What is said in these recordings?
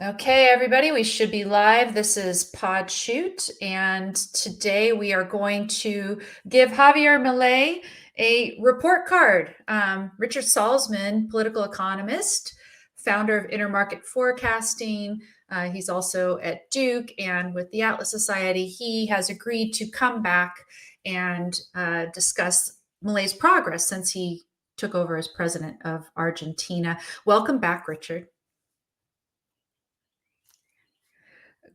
Okay, everybody, we should be live. This is Pod Shoot, and today we are going to give Javier Milei a report card. Richard Salsman, political economist, founder of Intermarket Forecasting. He's also at Duke and with the Atlas Society. He has agreed to come back and discuss Milei's progress since he took over as president of Argentina. Welcome back, Richard.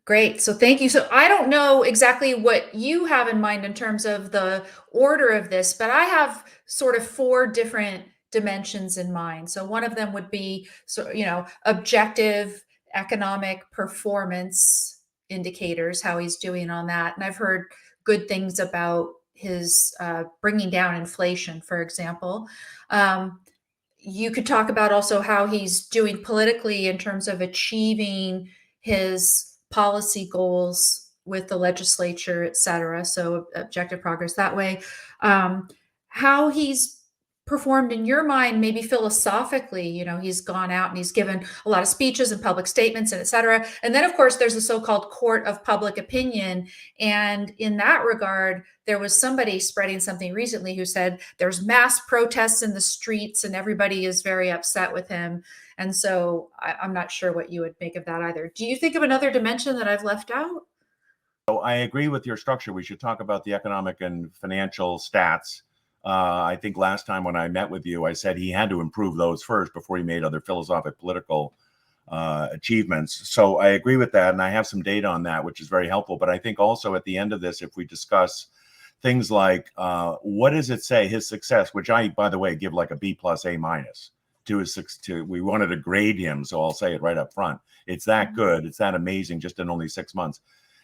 Great. So thank you. So I don't know exactly what you have in mind in terms of the order of this, but I have sort of four different dimensions in mind. So one of them would be, objective economic performance indicators, how he's doing on that. And I've heard good things about his bringing down inflation, for example. You could talk about also how he's doing politically in terms of achieving his policy goals with the legislature, et cetera. So objective progress that way. How he's performed in your mind, maybe philosophically, he's gone out and he's given a lot of speeches and public statements and et cetera. And then of course, there's the so-called court of public opinion. And in that regard, there was somebody spreading something recently who said there's mass protests in the streets and everybody is very upset with him. And so I'm not sure what you would make of that either. Do you think of another dimension that I've left out? So I agree with your structure. We should talk about the economic and financial stats. I think last time when I met with you, I said he had to improve those first before he made other philosophic political achievements. So I agree with that. And I have some data on that, which is very helpful. But I think also at the end of this, if we discuss things like what does it say, his success, which I, by the way, give like a B plus A minus to his we wanted to grade him. So I'll say it right up front. It's that good. It's that amazing just in only 6 months.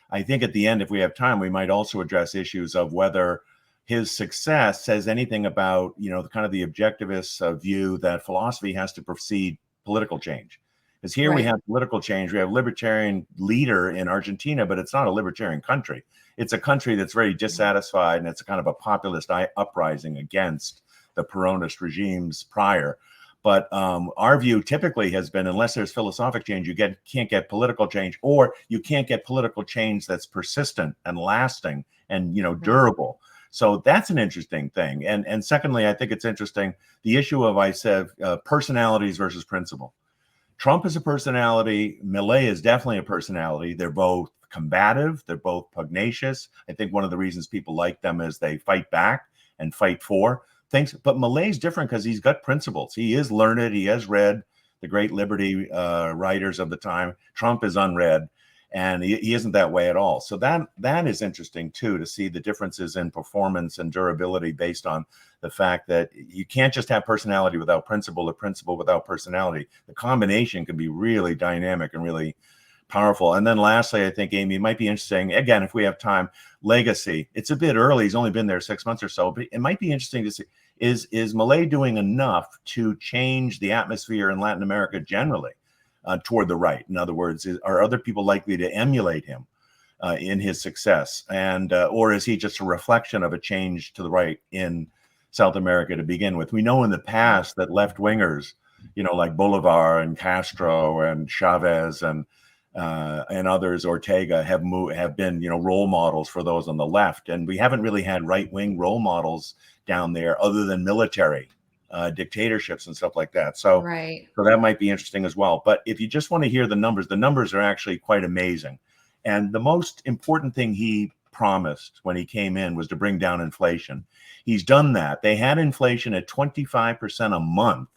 I think at the end, if we have time, we might also address issues of whether his success says anything about, the kind of the objectivist view that philosophy has to precede political change. Because here we have political change. We have a libertarian leader in Argentina, but it's not a libertarian country. It's a country that's very dissatisfied, and it's a kind of a populist uprising against the Peronist regimes prior. But our view typically has been, unless there's philosophic change, you can't get political change, or you can't get political change that's persistent and lasting and durable. So that's an interesting thing. And secondly, I think it's interesting the issue of, I said, personalities versus principle. Trump is a personality. Milei is definitely a personality. They're both combative. They're both pugnacious. I think one of the reasons people like them is they fight back and fight for things. But Milei's different because he's got principles. He is learned. He has read the great liberty writers of the time. Trump is unread, and he isn't that way at all. So that is interesting, too, to see the differences in performance and durability based on the fact that you can't just have personality without principle or principle without personality. The combination can be really dynamic and really powerful. And then lastly, I think, Amy, it might be interesting, again, if we have time, legacy. It's a bit early. He's only been there 6 months or so, but it might be interesting to see, is Milei doing enough to change the atmosphere in Latin America generally toward the right? In other words, are other people likely to emulate him in his success? And or is he just a reflection of a change to the right in South America to begin with? We know in the past that left-wingers, like Bolivar and Castro and Chavez and others, Ortega, have been role models for those on the left, and we haven't really had right-wing role models down there other than military dictatorships and stuff like that. So that might be interesting as well. But if you just want to hear the numbers are actually quite amazing. And the most important thing he promised when he came in was to bring down inflation. He's done that. They had inflation at 25% a month.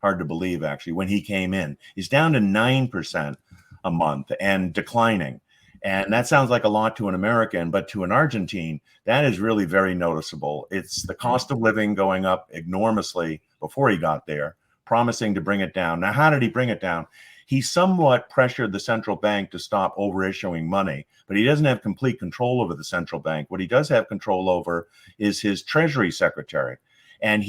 Hard to believe, actually, when he came in. He's down to 9% a month and declining. And that sounds like a lot to an American, but to an Argentine, that is really very noticeable. It's the cost of living going up enormously before he got there, promising to bring it down. Now, how did he bring it down? He somewhat pressured the central bank to stop overissuing money, but he doesn't have complete control over the central bank. What he does have control over is his Treasury Secretary. And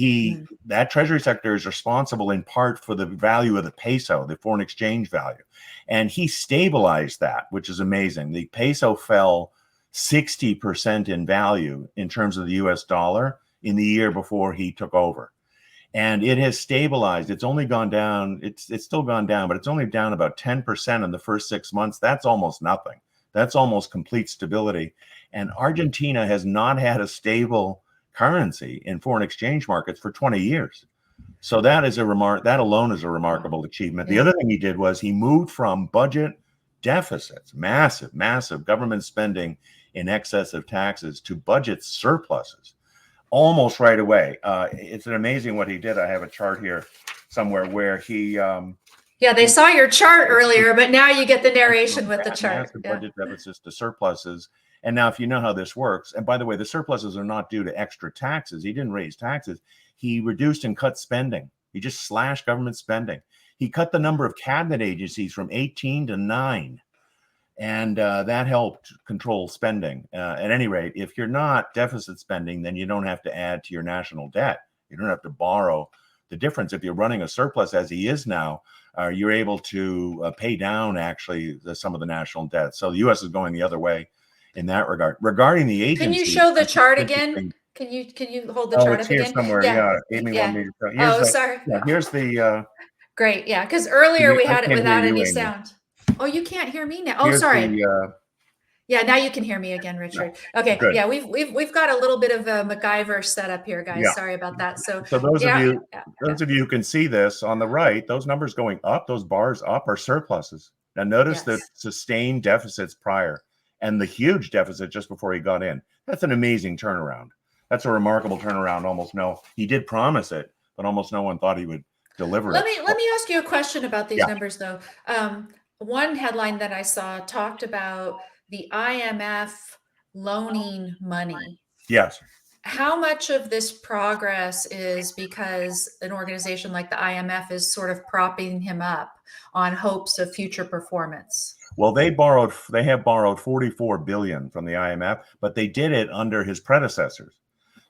that Treasury Secretary is responsible in part for the value of the peso, the foreign exchange value. And he stabilized that, which is amazing. The peso fell 60% in value in terms of the US dollar in the year before he took over. and it has stabilized. It's only gone down. It's still gone down, but it's only down about 10% in the first 6 months. That's almost nothing. That's almost complete stability. And Argentina has not had a stable currency in foreign exchange markets for 20 years. So that alone is a remarkable achievement. The Yeah. other thing he did was he moved from budget deficits, massive government spending in excess of taxes, to budget surpluses almost right away. It's an amazing what he did. I have a chart here somewhere where he Yeah, they saw your chart earlier, but now you get the narration with the chart. massive budget deficits to surpluses. And now, if you know how this works, and by the way, the surpluses are not due to extra taxes. He didn't raise taxes. He reduced and cut spending. He just slashed government spending. He cut the number of cabinet agencies from 18 to 9. And that helped control spending. At any rate, if you're not deficit spending, then you don't have to add to your national debt. You don't have to borrow. The difference, if you're running a surplus as he is now, you're able to pay down actually some of the national debt. So the U.S. is going the other way in that regard. Regarding the agencies, can you show the chart again? Can you hold the chart it's up here again? somewhere. Yeah, Amy wanted me to show. Oh, sorry. Here's the. Great. Yeah, because earlier we had it without any Amy. sound. Oh, you can't hear me now. Oh, Here's sorry. Yeah, now you can hear me again, Richard. Okay. Good. Yeah, we've got a little bit of a MacGyver setup here, guys. Yeah. Sorry about that. So those of you who can see this on the right, those numbers going up, those bars up, are surpluses. Now notice the sustained deficits prior and the huge deficit just before he got in. That's an amazing turnaround. That's a remarkable turnaround. He did promise it, but almost no one thought he would deliver it. Let me ask you a question about these numbers, though. One headline that I saw talked about the IMF loaning money. Yes. How much of this progress is because an organization like the IMF is sort of propping him up on hopes of future performance? Well, they have borrowed 44 billion from the IMF, but they did it under his predecessors.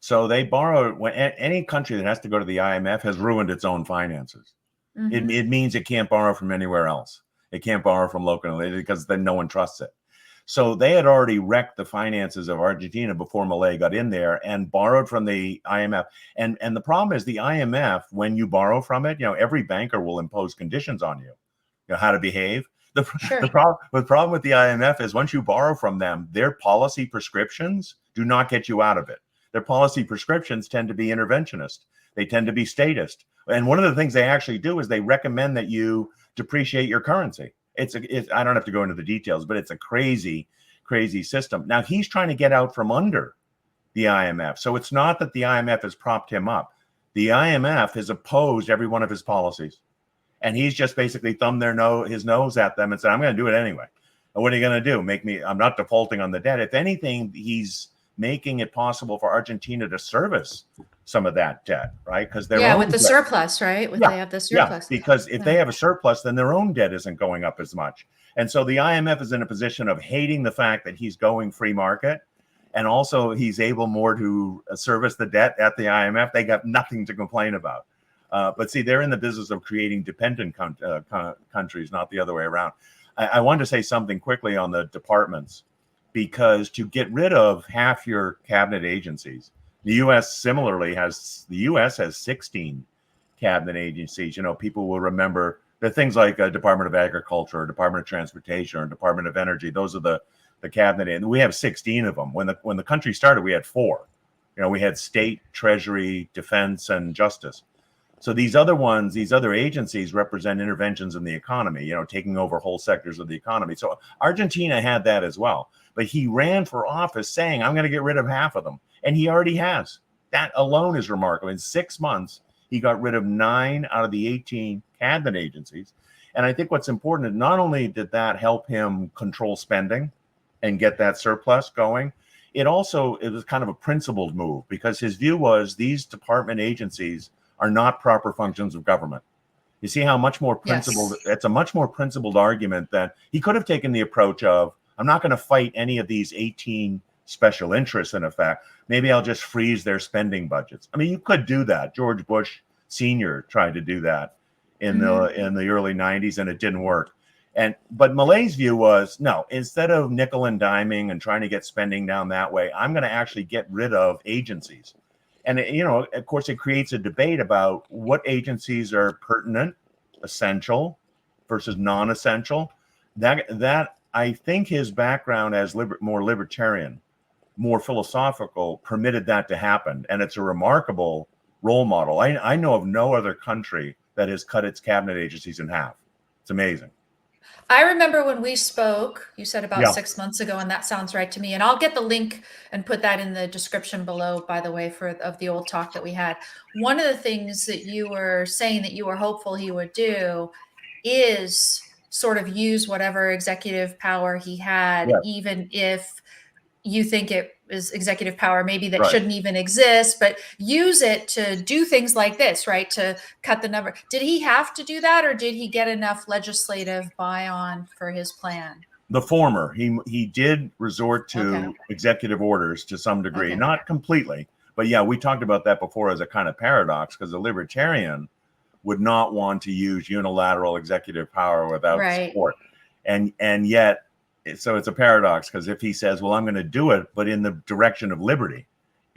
So they borrowed. When any country that has to go to the IMF has ruined its own finances. Mm-hmm. It means it can't borrow from anywhere else. It can't borrow from locally because then no one trusts it. So they had already wrecked the finances of Argentina before Milei got in there and borrowed from the IMF. And the problem is the IMF, when you borrow from it, every banker will impose conditions on you, how to behave. The problem with the IMF is once you borrow from them, their policy prescriptions do not get you out of it. Their policy prescriptions tend to be interventionist. They tend to be statist. And one of the things they actually do is they recommend that you depreciate your currency. I don't have to go into the details, but it's a crazy system. Now he's trying to get out from under the IMF. So it's not that the IMF has propped him up. The IMF has opposed every one of his policies. And he's just basically thumbed his nose at them and said, I'm going to do it anyway. And what are you going to do? I'm not defaulting on the debt. If anything, he's making it possible for Argentina to service some of that debt, right? Because with the surplus, right? They have the surplus. Yeah, because if they have a surplus, then their own debt isn't going up as much. And so the IMF is in a position of hating the fact that he's going free market. And also he's able more to service the debt at the IMF. They got nothing to complain about. But see, they're in the business of creating dependent countries, not the other way around. I wanted to say something quickly on the departments, because to get rid of half your cabinet agencies, the U.S. similarly has 16 cabinet agencies. People will remember the things like Department of Agriculture, or Department of Transportation, or Department of Energy. Those are the cabinet, and we have 16 of them. When the country started, we had 4. We had State, Treasury, Defense, and Justice. So these other agencies represent interventions in the economy, taking over whole sectors of the economy. So Argentina had that as well. But he ran for office saying, I'm going to get rid of half of them. And he already has. That alone is remarkable. In 6 months, he got rid of 9 out of the 18 cabinet agencies. And I think what's important is not only did that help him control spending and get that surplus going, it was kind of a principled move, because his view was these department agencies are not proper functions of government. You see how much more principled, it's a much more principled argument that he could have taken the approach of, I'm not going to fight any of these 18 special interests in effect. Maybe I'll just freeze their spending budgets. I mean, you could do that. George Bush Sr. tried to do that in the early 90s, and it didn't work. But Milei's view was, no, instead of nickel and diming and trying to get spending down that way, I'm going to actually get rid of agencies. And of course, it creates a debate about what agencies are pertinent, essential versus non-essential. That I think his background as more libertarian, more philosophical, permitted that to happen, and it's a remarkable role model. I know of no other country that has cut its cabinet agencies in half. It's amazing. I remember when we spoke, you said about Yeah. 6 months ago, and that sounds right to me. And I'll get the link and put that in the description below, by the way, of the old talk that we had. One of the things that you were saying that you were hopeful he would do is sort of use whatever executive power he had, Yeah. even if you think it is executive power maybe that Right. shouldn't even exist, but use it to do things like this, right? To cut the number. Did he have to do that, or did he get enough legislative buy-on for his plan? The former. He did resort to Okay. executive orders to some degree, Okay. not completely, but yeah, we talked about that before as a kind of paradox, because the libertarian would not want to use unilateral executive power without Right. support, and yet, so it's a paradox, because if he says, well, I'm going to do it, but in the direction of liberty,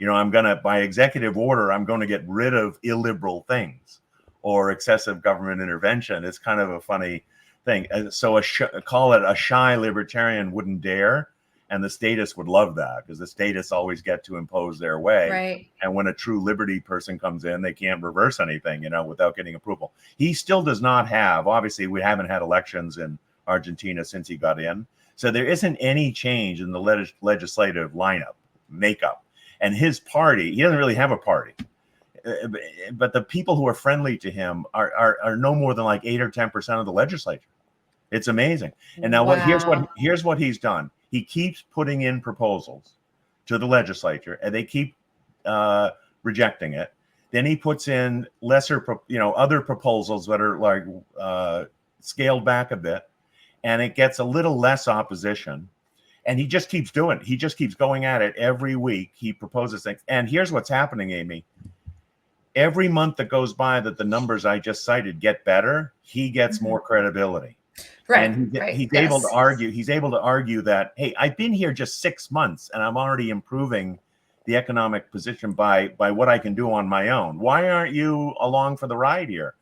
I'm going to, by executive order, I'm going to get rid of illiberal things or excessive government intervention. It's kind of a funny thing. So call it a shy libertarian wouldn't dare, and the statists would love that, because the statists always get to impose their way. Right. And when a true liberty person comes in, they can't reverse anything, without getting approval. He still does not have, obviously, we haven't had elections in Argentina since he got in. So there isn't any change in the legislative makeup. And his party, he doesn't really have a party. But the people who are friendly to him are no more than like 8 or 10% of the legislature. It's amazing. And now Wow. here's what he's done. He keeps putting in proposals to the legislature, and they keep rejecting it. Then he puts in other proposals that are like scaled back a bit, and it gets a little less opposition. And he just keeps doing it. He just keeps going at it every week. He proposes things. And here's what's happening, Amy. Every month that goes by that the numbers I just cited get better, he gets more credibility. Right. And right. he's Yes. able to argue. He's able to argue that, hey, I've been here just 6 months and I'm already improving the economic position by what I can do on my own. Why aren't you along for the ride here?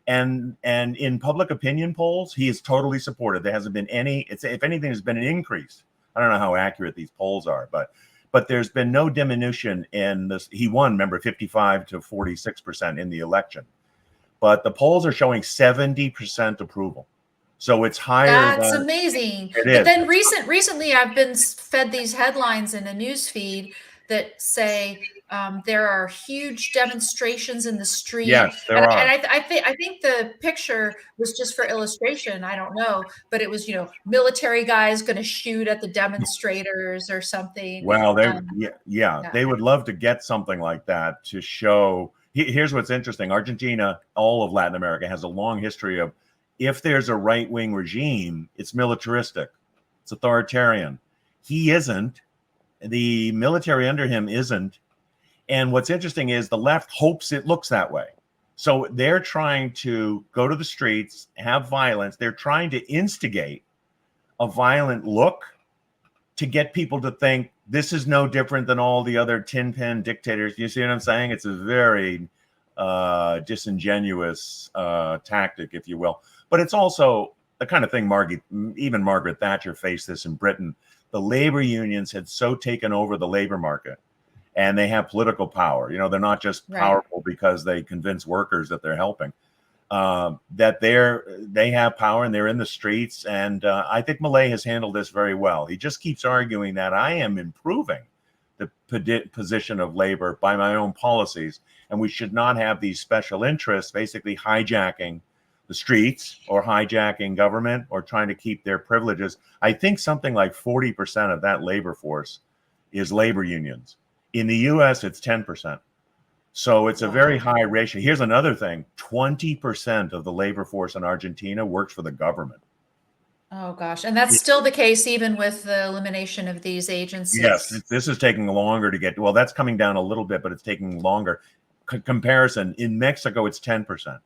And in public opinion polls, he is totally supported. There hasn't been any. If anything, there's been an increase. I don't know how accurate these polls are, but there's been no diminution in this. He won, remember, 55 to 46% in the election, but the polls are showing 70% approval. So it's higher. That's amazing. It But is. then recently I've been fed these headlines in a news feed that say there are huge demonstrations in the street. Yes, there and are. I think the picture was just for illustration. I don't know, but it was, military guys going to shoot at the demonstrators or something. Well, they would love to get something like that to show. Here's what's interesting. Argentina, all of Latin America, has a long history of, if there's a right-wing regime, it's militaristic, it's authoritarian. He isn't. The military under him isn't. And what's interesting is the left hopes it looks that way. So they're trying to go to the streets, have violence. They're trying to instigate a violent look to get people to think this is no different than all the other tin pen dictators. You see what I'm saying? It's a very disingenuous tactic, if you will. But it's also the kind of thing even Margaret Thatcher faced this in Britain. The labor unions had so taken over the labor market, and they have political power. They're not just powerful because they convince workers that they're helping. That they have power and they're in the streets. And I think Milei has handled this very well. He just keeps arguing that I am improving the position of labor by my own policies, and we should not have these special interests basically hijacking the streets or hijacking government or trying to keep their privileges. I think something like 40% of that labor force is labor unions. In the US, it's 10%. So it's a very high ratio. Here's another thing. 20% of the labor force in Argentina works for the government. Oh, gosh. And that's still the case even with the elimination of these agencies. Yes, this is taking longer to get. Well, that's coming down a little bit, but it's taking longer. Comparison, in Mexico, it's 10%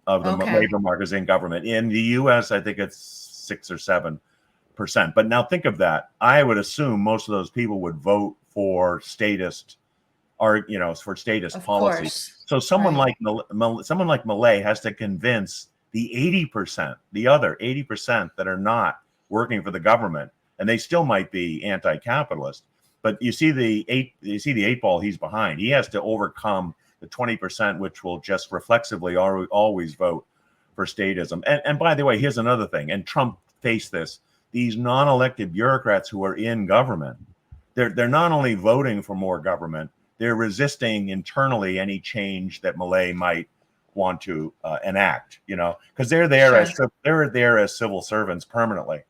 of the labor market is in government. In the US, I think it's 6 or 7%. But now think of that. I would assume most of those people would vote for statist are, you know, for statist Of policy. course. So Right. someone like Milei has to convince the 80%, the other 80% that are not working for the government, and they still might be anti-capitalist. But you see the eight ball he's behind. He has to overcome the 20%, which will just reflexively always vote for statism. And by the way, here's another thing, and Trump faced this. These non-elected bureaucrats who are in government, they're not only voting for more government, they're resisting internally any change that Milei might want to enact. You know, because Sure. they're there as civil servants permanently.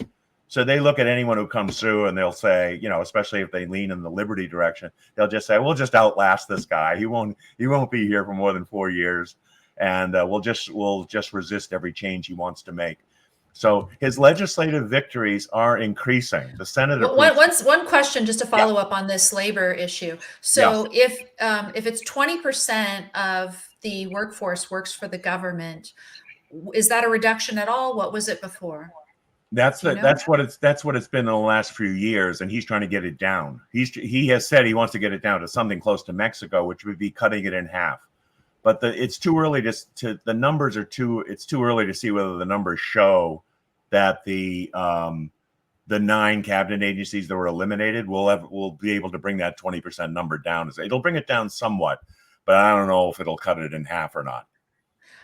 So they look at anyone who comes through and they'll say, you know, especially if they lean in the liberty direction, they'll just say, we'll just outlast this guy. He won't be here for more than 4 years, and we'll just resist every change he wants to make. So his legislative victories are increasing. The Senate approves. One question just to Yeah, follow up on this labor issue. yeah. So if it's 20% of the workforce works for the government, is that a reduction at all? What was it before? Do you know? That's what it's been in the last few years, and he's trying to get it down. He has said he wants to get it down to something close to Mexico, which would be cutting it in half. But it's too early to the numbers are too it's too early to see whether the numbers show that the 9 cabinet agencies that were eliminated will be able to bring that 20% number down. It'll bring it down somewhat, but I don't know if it'll cut it in half or not.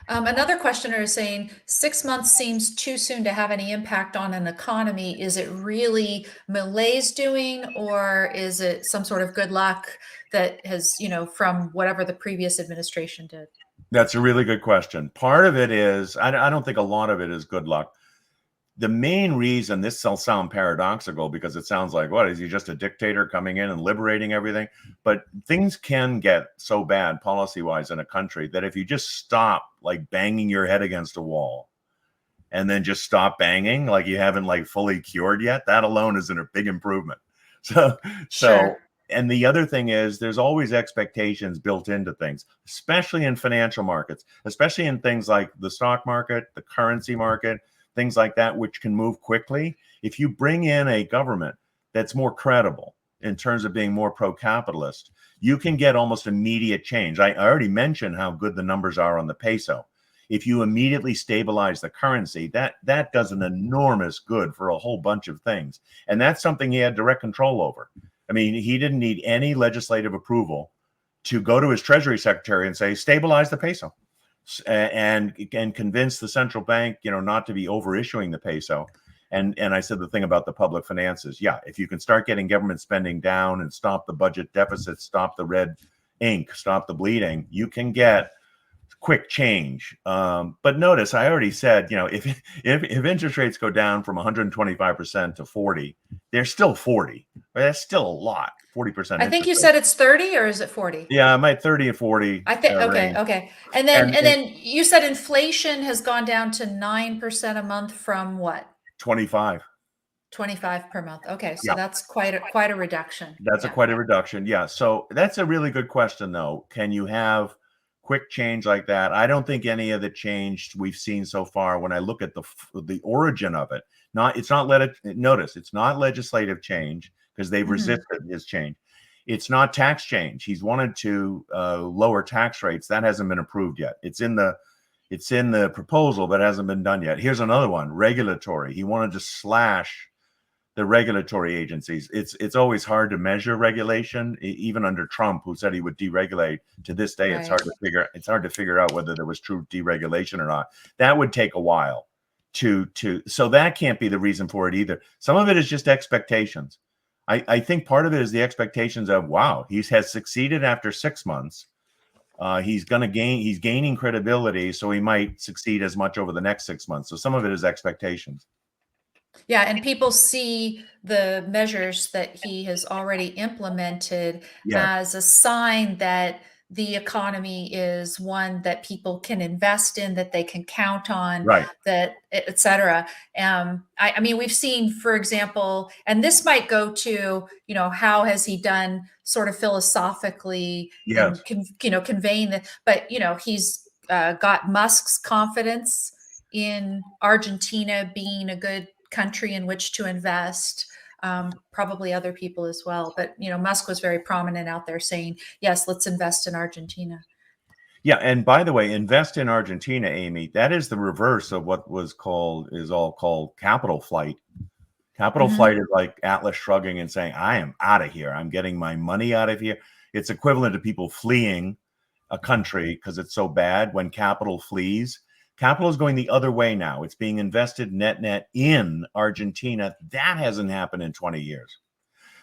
Another questioner is saying 6 months seems too soon to have any impact on an economy. Is it really Milei's doing, or is it some sort of good luck that has, from whatever the previous administration did? That's a really good question. Part of it is, I don't think a lot of it is good luck. The main reason, this will sound paradoxical because it sounds like, what, is he just a dictator coming in and liberating everything? But things can get so bad policy-wise in a country that if you just stop like banging your head against a wall and then just stop banging like you haven't like fully cured yet, that alone is a big improvement. So, so Sure. and the other thing is there's always expectations built into things, especially in financial markets, especially in things like the stock market, the currency market, things like that, which can move quickly. If you bring in a government that's more credible in terms of being more pro-capitalist, you can get almost immediate change. I already mentioned how good the numbers are on the peso. If you immediately stabilize the currency, that does an enormous good for a whole bunch of things. And that's something he had direct control over. I mean, he didn't need any legislative approval to go to his Treasury Secretary and say, stabilize the peso, and convince the central bank, not to be overissuing the peso. And I said the thing about the public finances. Yeah, if you can start getting government spending down and stop the budget deficit, stop the red ink, stop the bleeding, you can get quick change. But notice, I already said, if interest rates go down from 125% to 40, they're still 40. That's still a lot. 40% I think interest you rate. said it's 30, or is it 40? Yeah, I might 30 and 40 I think okay, range. okay. And And then you said inflation has gone down to 9% a month from what? 25. 25 per month. Okay, so Yeah, that's quite a reduction. that's Yeah. quite a reduction. Yeah. So that's a really good question, though. Can you have quick change like that? I don't think any of the change we've seen so far, when I look at the origin of it, notice it's not legislative change because they've Mhm. resisted his change. It's not tax change. He's wanted to lower tax rates. That hasn't been approved yet. It's in the proposal, but hasn't been done yet. Here's another one: regulatory. He wanted to slash the regulatory agencies. It's always hard to measure regulation, even under Trump, who said he would deregulate. To this day, Right. it's hard to figure out whether there was true deregulation or not. That would take a while so that can't be the reason for it either. Some of it is just expectations. I think part of it is the expectations of, wow, he has succeeded after 6 months. He's gaining credibility, so he might succeed as much over the next 6 months. So some of it is expectations. Yeah, and people see the measures that he has already implemented Yes, as a sign that the economy is one that people can invest in, that they can count on, right. that et cetera. I mean, we've seen, for example, and this might go to, how has he done sort of philosophically in, Yes, conveying that, but, he's got Musk's confidence in Argentina being a good country in which to invest. probably other people as well. But, Musk was very prominent out there saying, yes, let's invest in Argentina. Yeah, and by the way, invest in Argentina, Amy. That is the reverse of what is all called capital flight. Capital flight is like Atlas shrugging and saying, I am out of here. I'm getting my money out of here. It's equivalent to people fleeing a country because it's so bad. When capital flees, capital is going the other way now. It's being invested net in Argentina. That hasn't happened in 20 years.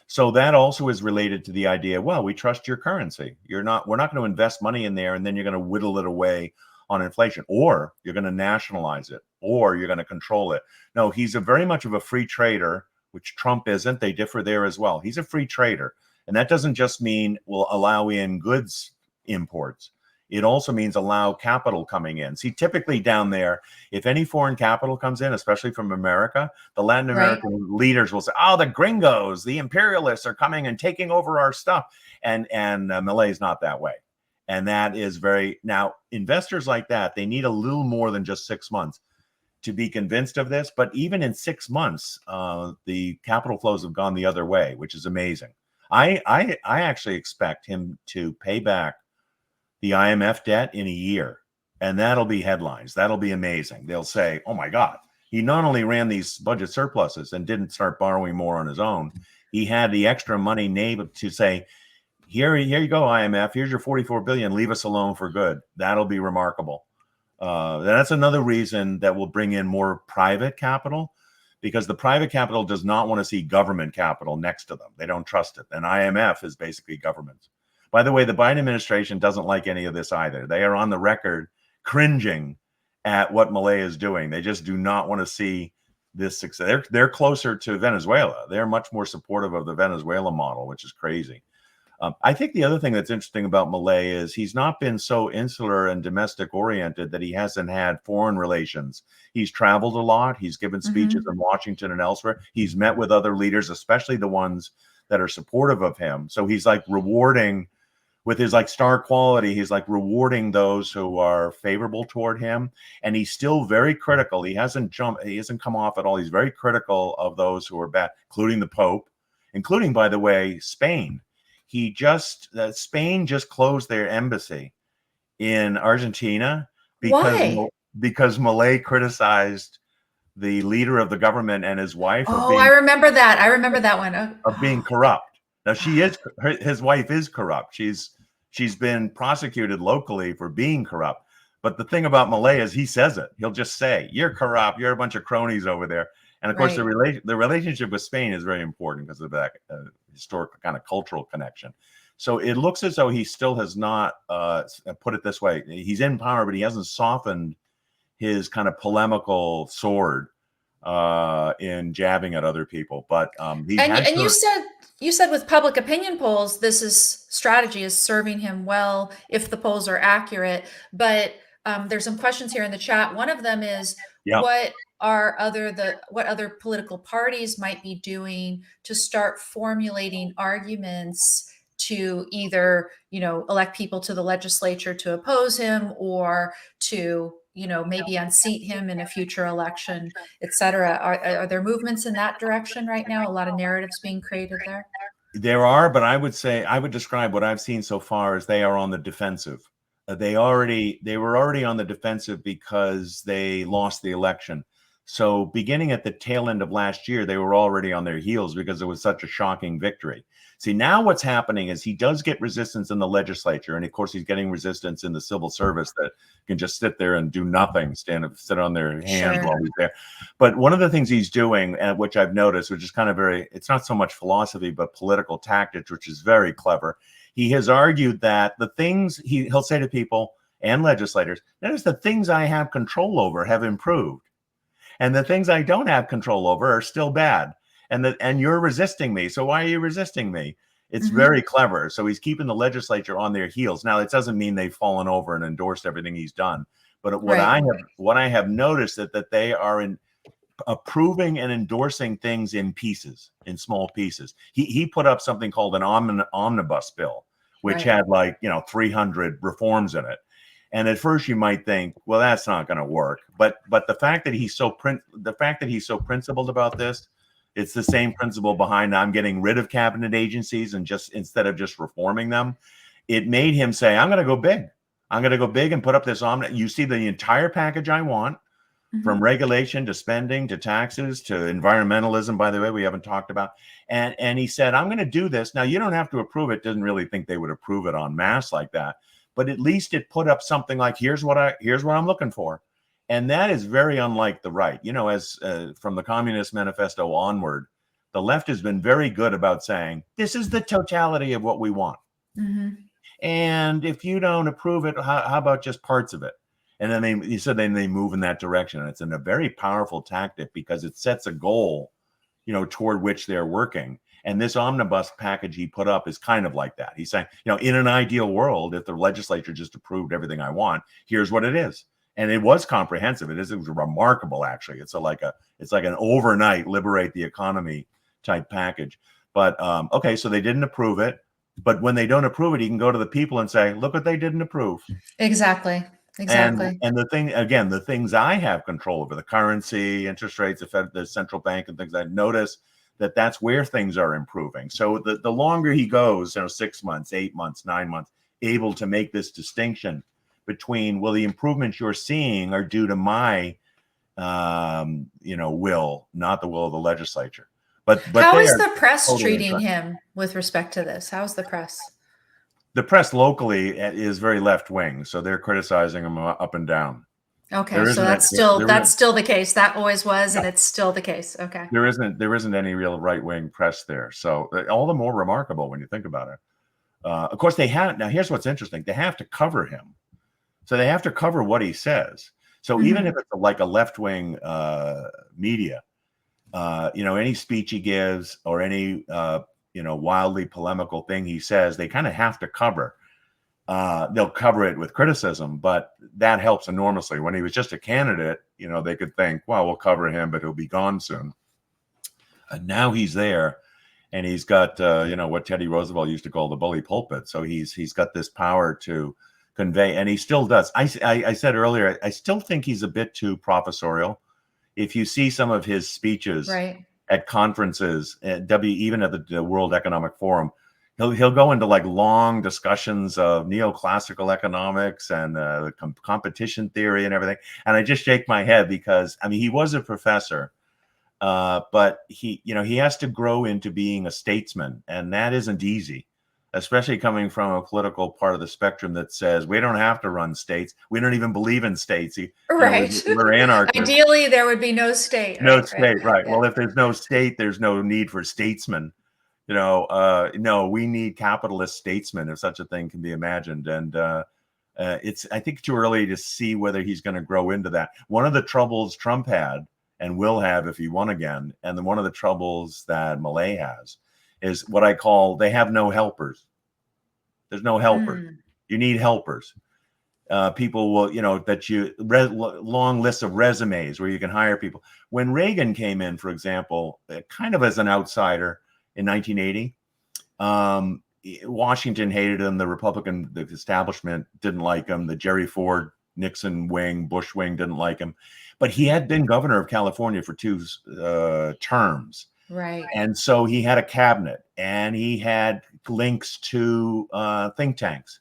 So that also is related to the idea, well, we trust your currency. We're not going to invest money in there and then you're going to whittle it away on inflation, or you're going to nationalize it, or you're going to control it. No, he's very much of a free trader, which Trump isn't. They differ there as well. He's a free trader. And that doesn't just mean we'll allow in goods imports. It also means allow capital coming in. See, typically down there, if any foreign capital comes in, especially from America, the Latin American leaders will say, oh, the gringos, the imperialists are coming and taking over our stuff. And Milei is not that way. And that is now, investors like that, they need a little more than just 6 months to be convinced of this. But even in 6 months, the capital flows have gone the other way, which is amazing. I actually expect him to pay back the IMF debt in a year, and that'll be headlines. That'll be amazing. They'll say, oh my God, he not only ran these budget surpluses and didn't start borrowing more on his own, he had the extra money named to say, here you go, IMF, here's your 44 billion, leave us alone for good. That'll be remarkable. That's another reason that will bring in more private capital, because the private capital does not want to see government capital next to them. They don't trust it. And IMF is basically government. By the way, the Biden administration doesn't like any of this either. They are on the record cringing at what Milei is doing. They just do not want to see this success. They're closer to Venezuela. They're much more supportive of the Venezuela model, which is crazy. I think the other thing that's interesting about Milei is he's not been so insular and domestic oriented that he hasn't had foreign relations. He's traveled a lot. He's given speeches in Washington and elsewhere. He's met with other leaders, especially the ones that are supportive of him. So he's like rewarding, with his like star quality, he's like rewarding those who are favorable toward him. And he's still very critical. He hasn't come off at all. He's very critical of those who are bad, including the Pope, including, by the way, Spain. Spain just closed their embassy in Argentina because Milei criticized the leader of the government and his wife. I remember that. I remember that one. Of being corrupt. Now his wife is corrupt. She's been prosecuted locally for being corrupt. But the thing about Milei is he says it. He'll just say, you're corrupt. You're a bunch of cronies over there. And of course, the relationship with Spain is very important because of that historic kind of cultural connection. So it looks as though he still has not, put it this way, he's in power, but he hasn't softened his kind of polemical sword in jabbing at other people. But you said with public opinion polls, strategy is serving him well if the polls are accurate. But there's some questions here in the chat. One of them is, what other political parties might be doing to start formulating arguments to either, elect people to the legislature to oppose him, or to, maybe unseat him in a future election, et cetera. Are there movements in that direction right now? A lot of narratives being created there? There are, but I would describe what I've seen so far as they are on the defensive. They were already on the defensive because they lost the election. So beginning at the tail end of last year, they were already on their heels because it was such a shocking victory. See, now what's happening is he does get resistance in the legislature. And of course, he's getting resistance in the civil service that can just sit there and do nothing, sit on their hands while he's there. But one of the things he's doing, which I've noticed, which is kind of it's not so much philosophy, but political tactics, which is very clever. He has argued that the things he'll say to people and legislators, notice the things I have control over have improved. And the things I don't have control over are still bad. And you're resisting me. So why are you resisting me? It's very clever. So he's keeping the legislature on their heels. Now, it doesn't mean they've fallen over and endorsed everything he's done. But what I have noticed that they are approving and endorsing things in pieces, in small pieces. He put up something called an omnibus bill, which had 300 reforms in it. And at first you might think, well, that's not going to work. But the fact that he's so principled about this, It's the same principle behind I'm getting rid of cabinet agencies and just instead of just reforming them. It made him say, I'm going to go big. I'm going to go big and put up this omnibus. You see the entire package I want, from regulation to spending to taxes to environmentalism, by the way, we haven't talked about. And he said, I'm going to do this. Now, you don't have to approve it. Didn't really think they would approve it en masse like that. But at least it put up something like, here's what I'm looking for. And that is very unlike the right. You know, as from the Communist Manifesto onward, the left has been very good about saying, this is the totality of what we want. And if you don't approve it, how about just parts of it? And then they move in that direction. And it's a very powerful tactic because it sets a goal, you know, toward which they're working. And this omnibus package he put up is kind of like that. He's saying, you know, in an ideal world, if the legislature just approved everything I want, here's what it is. And it was comprehensive. It was remarkable, actually. It's like an overnight liberate the economy type package. But okay, so they didn't approve it. But when they don't approve it, you can go to the people and say, look what they didn't approve. Exactly. And the thing, again, the things I have control over, the currency, interest rates, the central bank and things, I notice that's where things are improving. So the longer he goes, you know, 6 months, 8 months, 9 months, able to make this distinction between, well, the improvements you're seeing are due to my, you know, will, not the will of the legislature. But how is the press treating him with respect to this? How is the press? The press locally is very left wing, so they're criticizing him up and down. Okay, so that's still the case. That always was, and it's still the case. Okay, there isn't any real right wing press there, so all the more remarkable when you think about it. Of course, they have now. Here's what's interesting: they have to cover him, so they have to cover what he says. So even if it's like a left wing media, you know, any speech he gives or any you know, wildly polemical thing he says, they kind of have to cover. They'll cover it with criticism, but that helps enormously. When he was just a candidate, you know, they could think, well, we'll cover him, but he'll be gone soon. And now he's there, and he's got, you know, what Teddy Roosevelt used to call the bully pulpit. So he's got this power to convey, and he still does. I said earlier, I still think he's a bit too professorial. If you see some of his speeches, right, at conferences, even at the World Economic Forum, he'll go into like long discussions of neoclassical economics and competition theory and everything. And I just shake my head because, I mean, he was a professor, but he has to grow into being a statesman, and that isn't easy, especially coming from a political part of the spectrum that says we don't have to run states. We don't even believe in states. Right. We're anarchists. Ideally, there would be no state. No state, right. Yeah. Well, if there's no state, there's no need for statesmen. You know, no, we need capitalist statesmen, if such a thing can be imagined. And it's, I think, too early to see whether he's going to grow into that. One of the troubles Trump had and will have if he won again, and then one of the troubles that Milei has, is what I call they have no helpers. There's no helper. You need helpers. People will, you know, long lists of resumes where you can hire people. When Reagan came in, for example, kind of as an outsider in 1980, Washington hated him. The establishment didn't like him. The Jerry Ford, Nixon wing, Bush wing didn't like him. But he had been governor of California for 2 terms. Right. And so he had a cabinet, and he had links to think tanks.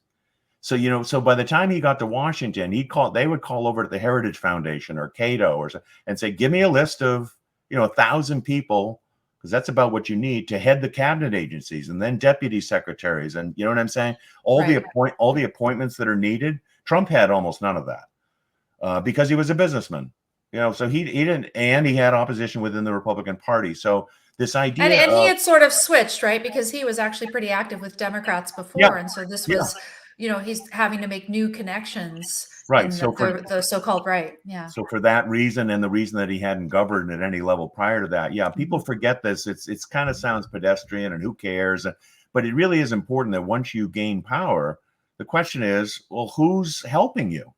So, you know, so by the time he got to Washington, they would call over to the Heritage Foundation or Cato and say, give me a list of, you know, 1,000 people, because that's about what you need to head the cabinet agencies, and then deputy secretaries. And you know what I'm saying? All the appointments that are needed. Trump had almost none of that because he was a businessman. You know, so he didn't, and he had opposition within the Republican Party. So this idea, and he had sort of switched, right? Because he was actually pretty active with Democrats before, and so this was, you know, he's having to make new connections, right? So for the so-called right, So for that reason, and the reason that he hadn't governed at any level prior to that, people forget this. It's kind of sounds pedestrian, and who cares? But it really is important that once you gain power, the question is, well, who's helping you?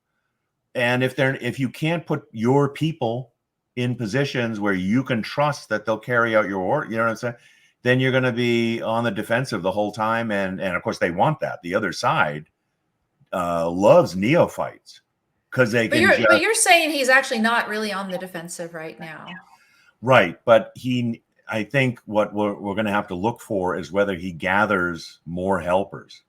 And if you can't put your people in positions where you can trust that they'll carry out your order, you know what I'm saying? Then you're going to be on the defensive the whole time. And of course they want that. The other side loves neophytes because they can. But you're saying he's actually not really on the defensive right now. Right. But I think what we're going to have to look for is whether he gathers more helpers.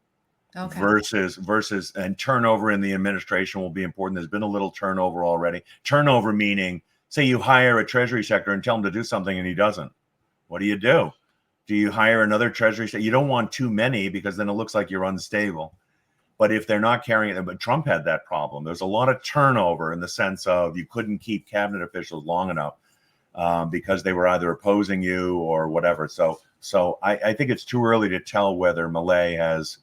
Okay. versus and turnover in the administration will be important. There's been a little turnover already. Turnover meaning, say you hire a treasury secretary and tell him to do something and he doesn't. What do? Do you hire another treasury secretary? You don't want too many because then it looks like you're unstable. But if they're not carrying it, but Trump had that problem. There's a lot of turnover in the sense of you couldn't keep cabinet officials long enough because they were either opposing you or whatever. So I think it's too early to tell whether Milei has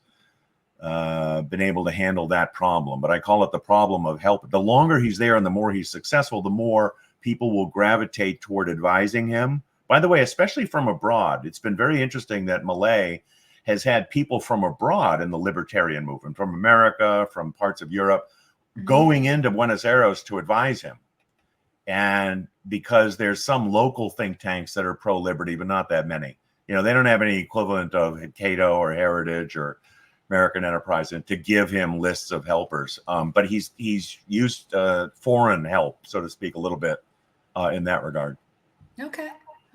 been able to handle that problem. But I call it the problem of help. The longer he's there and the more he's successful, the more people will gravitate toward advising him. By the way, especially from abroad, it's been very interesting that Milei has had people from abroad in the libertarian movement, from America, from parts of Europe, going into Buenos Aires to advise him. And because there's some local think tanks that are pro-liberty, but not that many. You know, they don't have any equivalent of Cato or Heritage or American Enterprise to give him lists of helpers. But he's used foreign help, so to speak, a little bit in that regard.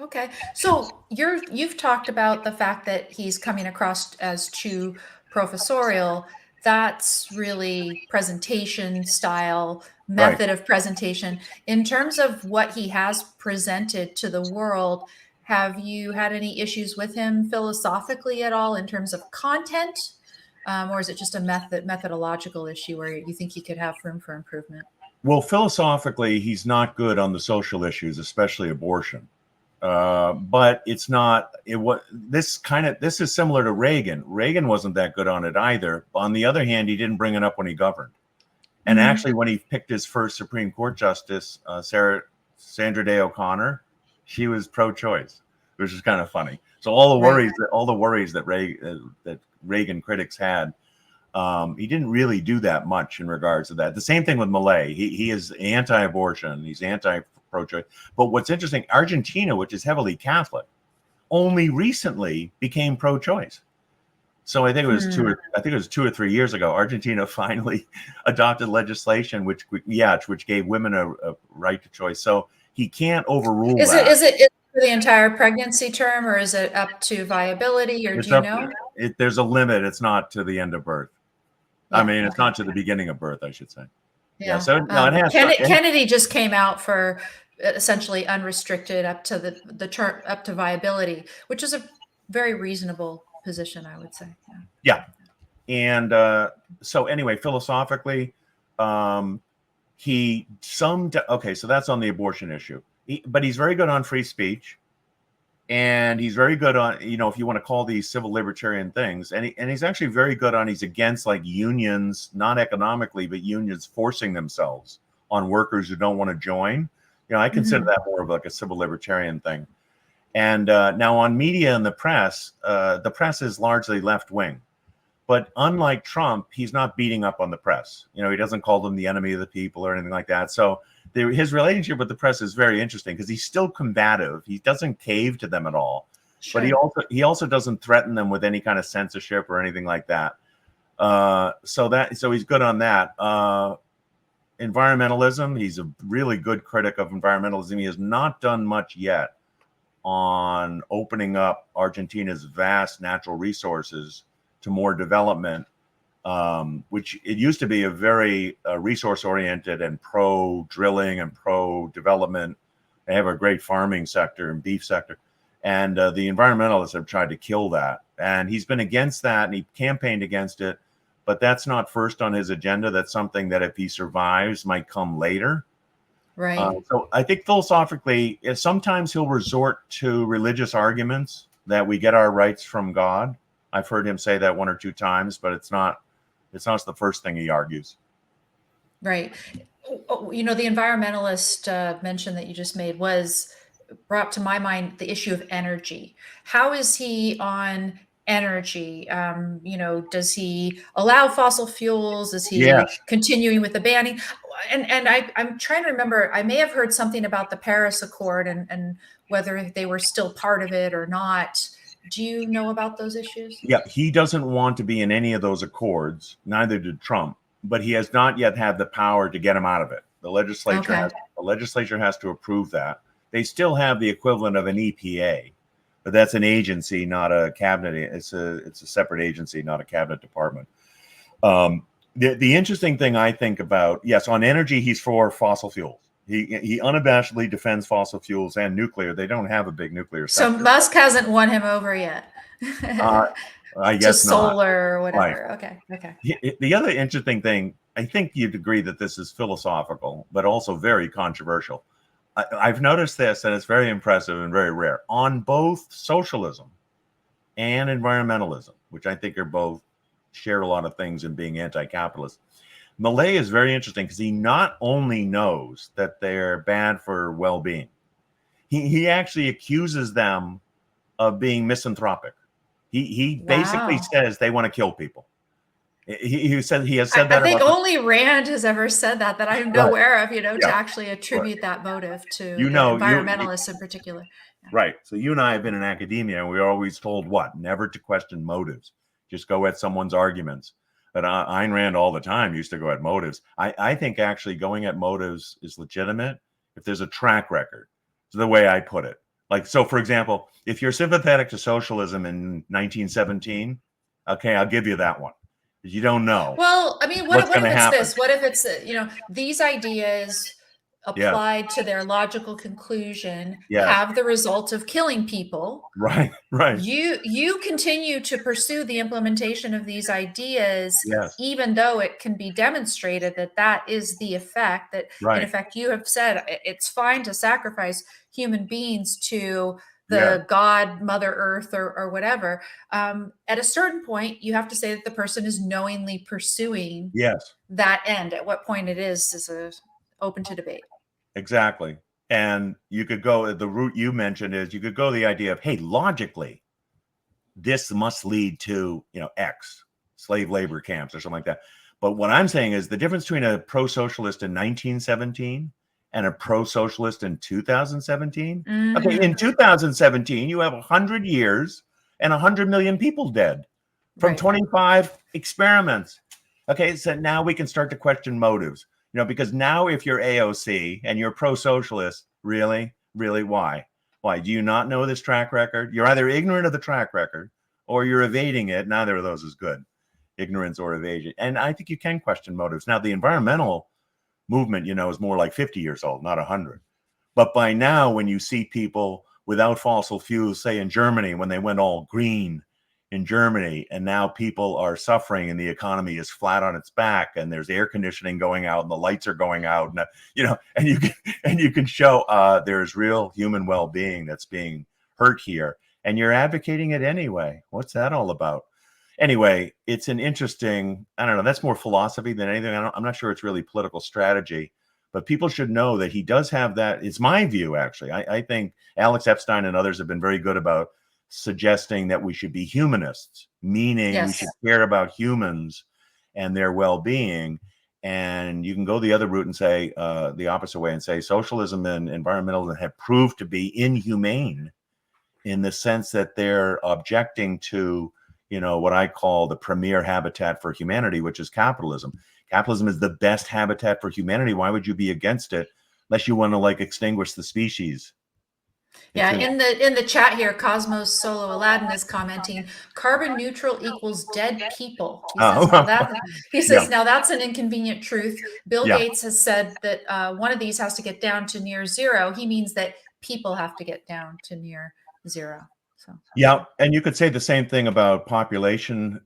Okay. So you've talked about the fact that he's coming across as too professorial. That's really presentation style, method of presentation. In terms of what he has presented to the world, have you had any issues with him philosophically at all in terms of content? Or is it just a methodological issue where you think he could have room for improvement? Well, philosophically, he's not good on the social issues, especially abortion. But it's not. This is similar to Reagan. Reagan wasn't that good on it either. On the other hand, he didn't bring it up when he governed. And actually, when he picked his first Supreme Court justice, Sandra Day O'Connor, she was pro-choice, which is kind of funny. So all the worries that Reagan critics had, he didn't really do that much in regards to that. The same thing with Milei. He is anti-abortion. He's anti-pro-choice. But what's interesting, Argentina, which is heavily Catholic, only recently became pro-choice. So I think it was 2 or 3 years ago, Argentina finally adopted legislation which gave women a right to choice. So he can't overrule that. Is it for the entire pregnancy term, or is it up to viability, or do you know? There's a limit. It's not to the end of birth. Yeah, I mean, it's not to the beginning of birth, I should say. Yeah. So no, it has. Kennedy just came out for essentially unrestricted up to the term, up to viability, which is a very reasonable position, I would say. Yeah. And so anyway, philosophically, so that's on the abortion issue. But he's very good on free speech, and he's very good on, if you want to call these civil libertarian things, and he's actually very good on, he's against like unions, not economically, but unions forcing themselves on workers who don't want to join. I consider that more of like a civil libertarian thing. And now on media and the press is largely left wing. But unlike Trump, he's not beating up on the press. He doesn't call them the enemy of the people or anything like that. So his relationship with the press is very interesting because he's still combative. He doesn't cave to them at all. Sure. But he also doesn't threaten them with any kind of censorship or anything like that. So he's good on that. Environmentalism, he's a really good critic of environmentalism. He has not done much yet on opening up Argentina's vast natural resources to more development, which it used to be a very resource-oriented and pro-drilling and pro-development. They have a great farming sector and beef sector. And the environmentalists have tried to kill that. And he's been against that, and he campaigned against it. But that's not first on his agenda. That's something that if he survives might come later. Right. So I think philosophically, sometimes he'll resort to religious arguments that we get our rights from God. I've heard him say that 1 or 2 times, but it's not the first thing he argues. Right. The environmentalist mention that you just made brought to my mind the issue of energy. How is he on energy? Does he allow fossil fuels? Is he continuing with the banning? And I'm trying to remember, I may have heard something about the Paris Accord and whether they were still part of it or not. Do you know about those issues? Yeah, he doesn't want to be in any of those accords. Neither did Trump, but he has not yet had the power to get him out of it. The legislature has to approve that. they still have the equivalent of an EPA, but that's an agency, not a cabinet. It's a separate agency, not a cabinet department. The interesting thing I think about, yes, on energy, he's for fossil fuels. He unabashedly defends fossil fuels and nuclear. They don't have a big nuclear So sector. Musk hasn't won him over yet. I To guess not. solar or Right. whatever. Okay. Okay. The other interesting thing, I think you'd agree that this is philosophical, but also very controversial. I've noticed this, and it's very impressive and very rare. On both socialism and environmentalism, which I think are both share a lot of things in being anti-capitalist, Milei is very interesting because he not only knows that they're bad for well-being, he actually accuses them of being misanthropic. He basically Wow. says they want to kill people. He has said I that think about only Rand has ever said that I'm right. aware of, to Yeah, actually right. attribute that motive to You know, environmentalists in particular. Yeah. Right. So you and I have been in academia, and we're always told what? Never to question motives. Just go at someone's arguments. But Ayn Rand all the time used to go at motives. I think actually going at motives is legitimate if there's a track record. So the way I put it. Like, so for example, if you're sympathetic to socialism in 1917, okay, I'll give you that one. You don't know Well, I mean, what's what going if to it's happen. this? What if it's, these ideas Yeah. applied to their logical conclusion Yes. have the result of killing people? Right. Right. You continue to pursue the implementation of these ideas, Yes. even though it can be demonstrated that that is the effect, that in Right. effect you have said it's fine to sacrifice human beings to Yeah. the God, Mother Earth, or whatever. At a certain point, you have to say that the person is knowingly pursuing Yes. that end. At what point it is open to debate. Exactly. And you could go, the route you mentioned is you could go the idea of, hey, logically, this must lead to, X, slave labor camps or something like that. But what I'm saying is the difference between a pro-socialist in 1917 and a pro-socialist in 2017. Okay, in 2017, you have 100 years and 100 million people dead from Right. 25 experiments. Okay, so now we can start to question motives. Because now if you're AOC and you're pro-socialist, really, why? Why? Do you not know this track record? You're either ignorant of the track record or you're evading it. Neither of those is good, ignorance or evasion. And I think you can question motives. Now, the environmental movement, is more like 50 years old, not 100. But by now, when you see people without fossil fuels, say in Germany, when they went all green in Germany, and now people are suffering and the economy is flat on its back and there's air conditioning going out and the lights are going out, and you can show there's real human well-being that's being hurt here, and you're advocating it anyway. What's that all about? Anyway, it's an interesting, I don't know, that's more philosophy than anything. I'm not sure it's really political strategy, but people should know that he does have that. It's my view, actually. I think Alex Epstein and others have been very good about suggesting that we should be humanists, meaning we should care about humans and their well-being. And you can go the other route and say the opposite way and say socialism and environmentalism have proved to be inhumane in the sense that they're objecting to, what I call the premier habitat for humanity, which is capitalism. Capitalism is the best habitat for humanity. Why would you be against it unless you want to extinguish the species? Yeah, in the chat here, Cosmos Solo Aladdin is commenting, carbon neutral equals dead people. He says, now that's an inconvenient truth. Bill Gates has said that one of these has to get down to near zero. He means that people have to get down to near zero. So yeah, and you could say the same thing about population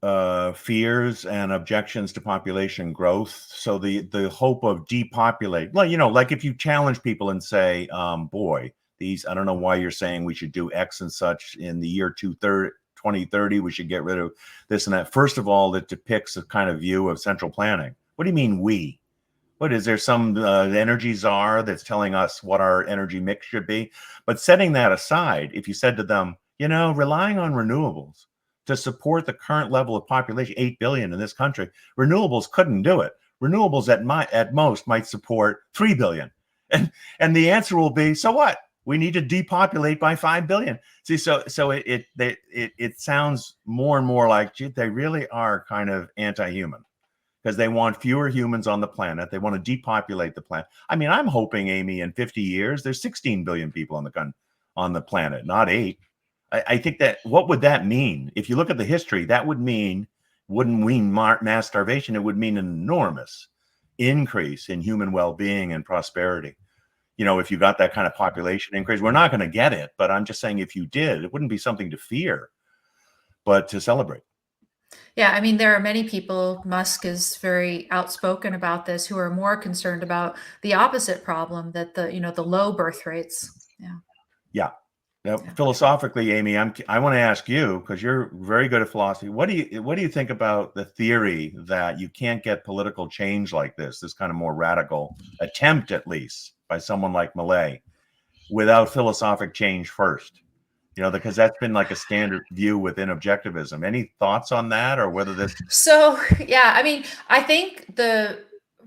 fears and objections to population growth. So the hope of depopulate, like if you challenge people and say, boy, I don't know why you're saying we should do X and such in the year 2030, we should get rid of this and that. First of all, it depicts a kind of view of central planning. What do you mean we? What is there some energy czar that's telling us what our energy mix should be? But setting that aside, if you said to them, relying on renewables to support the current level of population, 8 billion in this country, renewables couldn't do it. Renewables at most might support 3 billion. And the answer will be, so what? We need to depopulate by 5 billion. See, so it sounds more and more like, gee, they really are kind of anti-human. because they want fewer humans on the planet. They want to depopulate the planet. I mean, I'm hoping, Amy, in 50 years, there's 16 billion people on the planet, not 8. I think that what would that mean? If you look at the history, that wouldn't mean mass starvation. It would mean an enormous increase in human well-being and prosperity. You know, if you got that kind of population increase, we're not going to get it. But I'm just saying, if you did, it wouldn't be something to fear, but to celebrate. Yeah, I mean, there are many people, Musk is very outspoken about this, who are more concerned about the opposite problem, that the low birth rates. Yeah. Yeah. Now, Yeah. philosophically, Amy, I want to ask you, because you're very good at philosophy. What do you think about the theory that you can't get political change like this kind of more radical attempt, at least by someone like Milei, without philosophic change first? You know, because that's been like a standard view within objectivism. Any thoughts on that, or whether this? So, yeah, I mean, I think the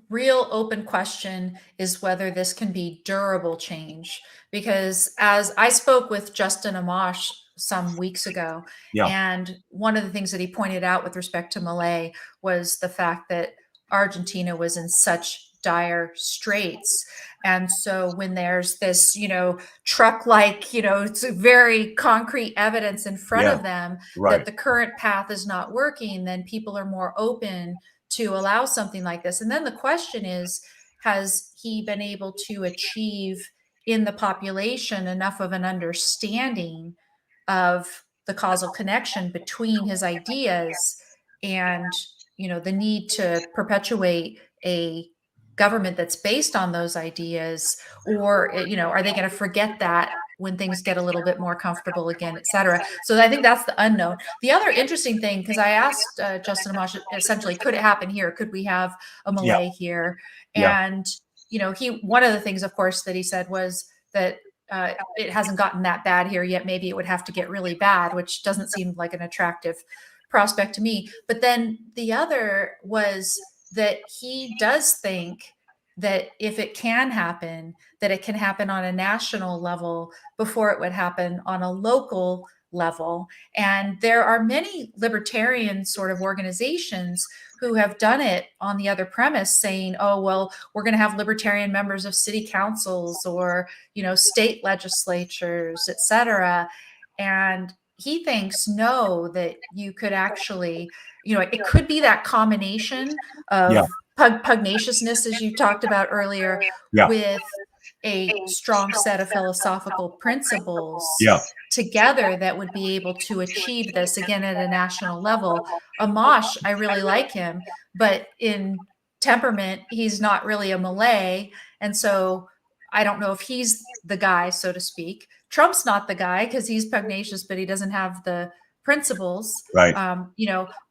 real open question is whether this can be durable change. Because as I spoke with Justin Amash some weeks ago, Yeah, and one of the things that he pointed out with respect to Malay was the fact that Argentina was in such dire straits. And so when there's this, truck like, it's a very concrete evidence in front yeah, of them that right, the current path is not working, then people are more open to allow something like this. And then the question is, has he been able to achieve in the population enough of an understanding of the causal connection between his ideas and the need to perpetuate a government that's based on those ideas, or are they going to forget that when things get a little bit more comfortable again, et cetera? So I think that's the unknown. The other interesting thing, because I asked Justin Amash, essentially, could it happen here? Could we have a yeah, Malay here? yeah, And one of the things, of course, that he said was that it hasn't gotten that bad here yet. Maybe it would have to get really bad, which doesn't seem like an attractive prospect to me. But then the other was that he does think that if it can happen, that it can happen on a national level before it would happen on a local level. And there are many libertarian sort of organizations who have done it on the other premise, saying, oh, well, we're going to have libertarian members of city councils or, state legislatures, et cetera. And he thinks, no, that you could actually, it could be that combination yeah, of pugnaciousness, as you talked about earlier, yeah, with a strong set of philosophical principles yeah, together that would be able to achieve this again at a national level. Amash, I really like him, but in temperament, he's not really a Malay. And so I don't know if he's the guy, so to speak. Trump's not the guy because he's pugnacious, but he doesn't have the principles. right.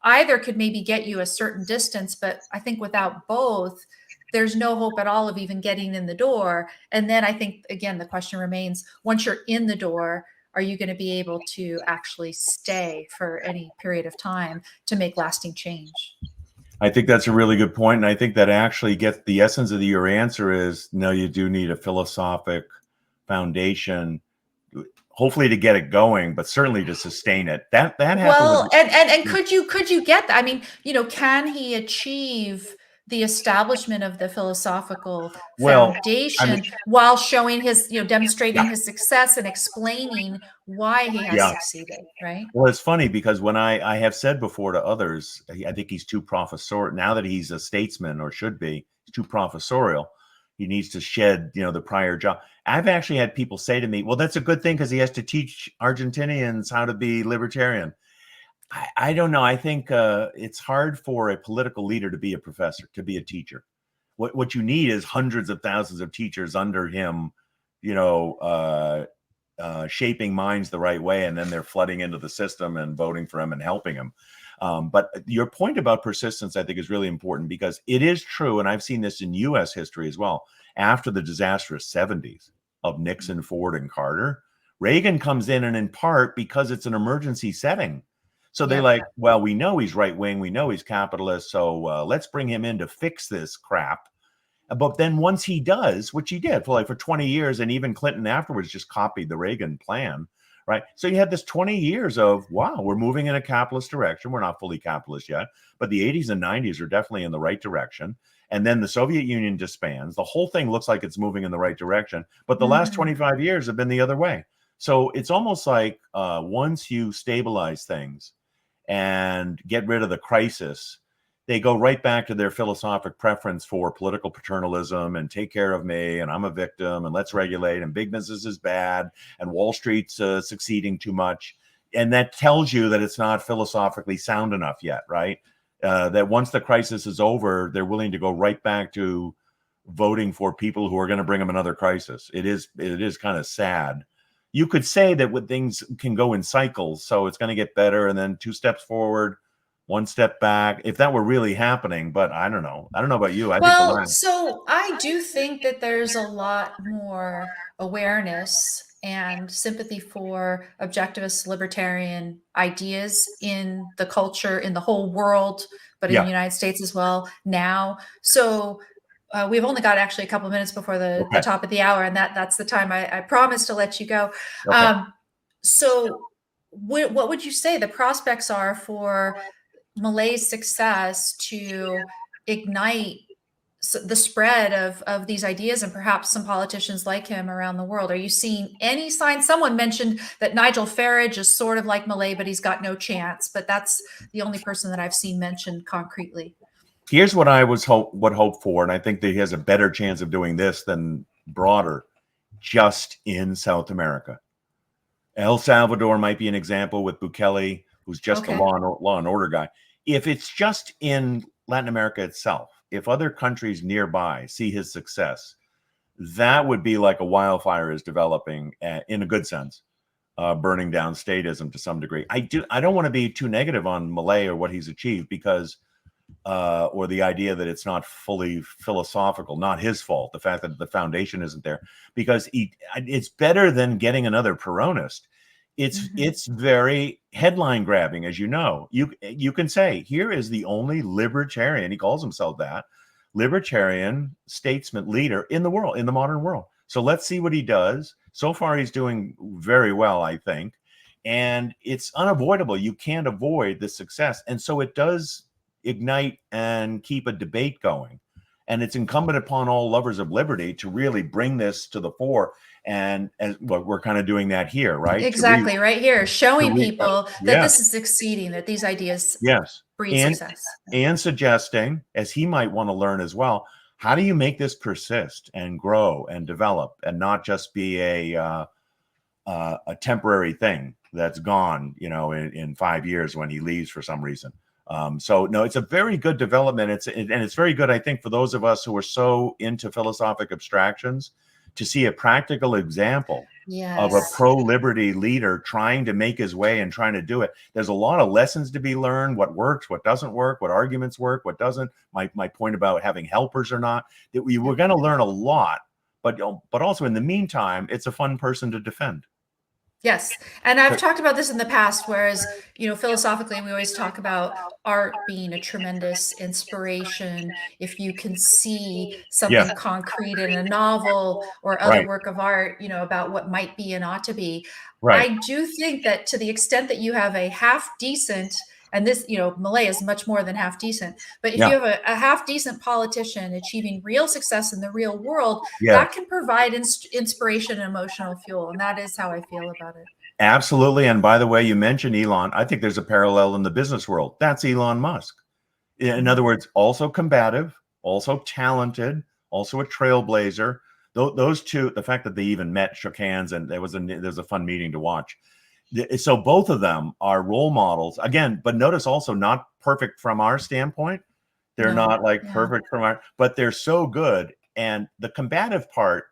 Either could maybe get you a certain distance, but I think without both, there's no hope at all of even getting in the door. And then I think, again, the question remains, once you're in the door, are you going to be able to actually stay for any period of time to make lasting change? I think that's a really good point, and I think that actually gets the essence of your answer is, no, you do need a philosophic foundation, hopefully to get it going, but certainly to sustain it. That happened. Well, and could you get that? I mean, can he achieve the establishment of the philosophical Well, I mean, foundation while showing his, yeah, demonstrating his success and explaining why he has yeah. succeeded, right? Well, it's funny because when I have said before to others, I think he's too professorial. Now that he's a statesman, or should be, he's too professorial. He needs to shed, the prior job. I've actually had people say to me, well, that's a good thing because he has to teach Argentinians how to be libertarian. I don't know. I think it's hard for a political leader to be a professor, to be a teacher. What you need is hundreds of thousands of teachers under him, shaping minds the right way, and then they're flooding into the system and voting for him and helping him. But your point about persistence, I think, is really important because it is true, and I've seen this in U.S. history as well. After the disastrous 70s of Nixon, Ford, and Carter, Reagan comes in, and in part because it's an emergency setting. So they're like, well, we know he's right wing, we know he's capitalist, so let's bring him in to fix this crap. But then once he does, which he did for 20 years, and even Clinton afterwards just copied the Reagan plan, right? So you had this 20 years of, wow, we're moving in a capitalist direction. We're not fully capitalist yet, but the 80s and 90s are definitely in the right direction. And then the Soviet Union disbands. The whole thing looks like it's moving in the right direction, but the last 25 years have been the other way. So it's almost like once you stabilize things and get rid of the crisis, they go right back to their philosophic preference for political paternalism and take care of me, and I'm a victim, and let's regulate, and big business is bad, and Wall Street's succeeding too much. And that tells you that it's not philosophically sound enough yet, right? That once the crisis is over, they're willing to go right back to voting for people who are going to bring them another crisis. It is kind of sad. You could say that when things can go in cycles, so it's going to get better, and then 2 steps forward, 1 step back, if that were really happening. But I don't know about you. I think the Well, last. so I do think that there's a lot more awareness and sympathy for objectivist libertarian ideas in the culture, in the whole world, but in the Yeah. United States as well now. So we've only got actually a couple of minutes before the Okay. top of the hour, and that's the time I promised to let you go. Okay. So what would you say the prospects are for Milei's success to ignite the spread of these ideas and perhaps some politicians like him around the world? Are you seeing any signs? Someone mentioned that Nigel Farage is sort of like Milei, but he's got no chance. But that's the only person that I've seen mentioned concretely. Here's what I would hope for, and I think that he has a better chance of doing this than broader, just in South America. El Salvador might be an example with Bukele, who's just Okay. a law and order guy. If it's just in Latin America itself, if other countries nearby see his success, that would be like a wildfire is developing in a good sense, burning down statism to some degree. I don't want to be too negative on Milei or what he's achieved, because or the idea that it's not fully philosophical, not his fault, the fact that the foundation isn't there, because it's better than getting another Peronist. It's very headline grabbing, as you know. You can say, here is the only libertarian, he calls himself that, libertarian statesman leader in the world, in the modern world. So let's see what he does. So far, he's doing very well, I think. And it's unavoidable. You can't avoid this success. And so it does ignite and keep a debate going. And it's incumbent upon all lovers of liberty to really bring this to the fore. And well, we're kind of doing that here, right? Exactly, right here, showing people that Yes, this is succeeding, that these ideas yes. breed success. And suggesting, as he might want to learn as well, how do you make this persist and grow and develop and not just be a temporary thing that's gone, in 5 years when he leaves for some reason. So no, it's a very good development. It's very good, I think, for those of us who are so into philosophic abstractions, to see a practical example of a pro-liberty leader trying to make his way and trying to do it. There's a lot of lessons to be learned: what works, what doesn't work, what arguments work, what doesn't. My point about having helpers or not, that we're going to learn a lot, but also in the meantime, it's a fun person to defend. Yes. And I've talked about this in the past, whereas, philosophically, we always talk about art being a tremendous inspiration. If you can see something concrete in a novel or other work of art, about what might be and ought to be. Right. I do think that to the extent that you have a half decent, and this, Milei is much more than half decent, but if you have a half decent politician achieving real success in the real world, that can provide inspiration and emotional fuel. And that is how I feel about it. Absolutely. And by the way, you mentioned Elon. I think there's a parallel in the business world. That's Elon Musk. In other words, also combative, also talented, also a trailblazer. Those two, the fact that they even met, shook hands, and there was a fun meeting to watch. So both of them are role models again, but notice also not perfect from our standpoint. They're not like perfect from our, but they're so good. And the combative part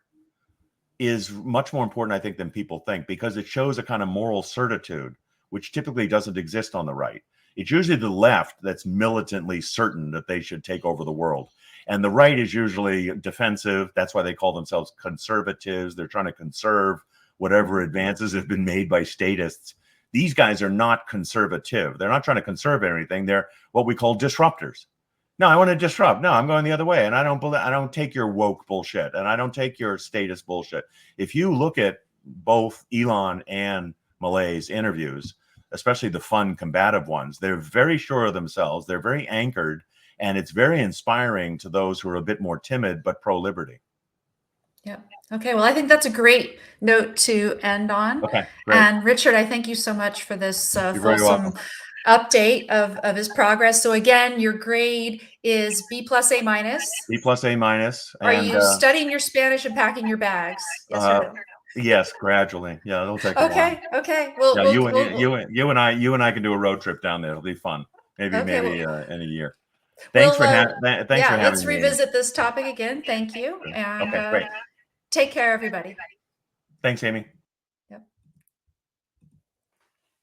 is much more important, I think, than people think, because it shows a kind of moral certitude, which typically doesn't exist on the right. It's usually the left that's militantly certain that they should take over the world. And the right is usually defensive. That's why they call themselves conservatives. They're trying to conserve whatever advances have been made by statists. These guys are not conservative. They're not trying to conserve anything. They're what we call disruptors. No, I want to disrupt. No, I'm going the other way. And I don't take your woke bullshit, and I don't take your status bullshit. If you look at both Elon and Milei's interviews, especially the fun, combative ones. They're very sure of themselves. They're very anchored, and it's very inspiring to those who are a bit more timid but pro-liberty. Yeah. Okay. Well, I think that's a great note to end on. Okay, great. And Richard, I thank you so much for this You're very welcome. fulsome update of his progress. So again, your grade is B plus A minus. B plus A minus. Are And you studying your Spanish and packing your bags? Yes or no? yes, gradually. Yeah, it'll take a while. Okay. Okay. Well, Yeah, you and I can do a road trip down there. It'll be fun. Maybe Okay, in a year. Thanks for having let's me. revisit this topic again. Thank you. And Okay, great. take care, everybody. Thanks, Amy.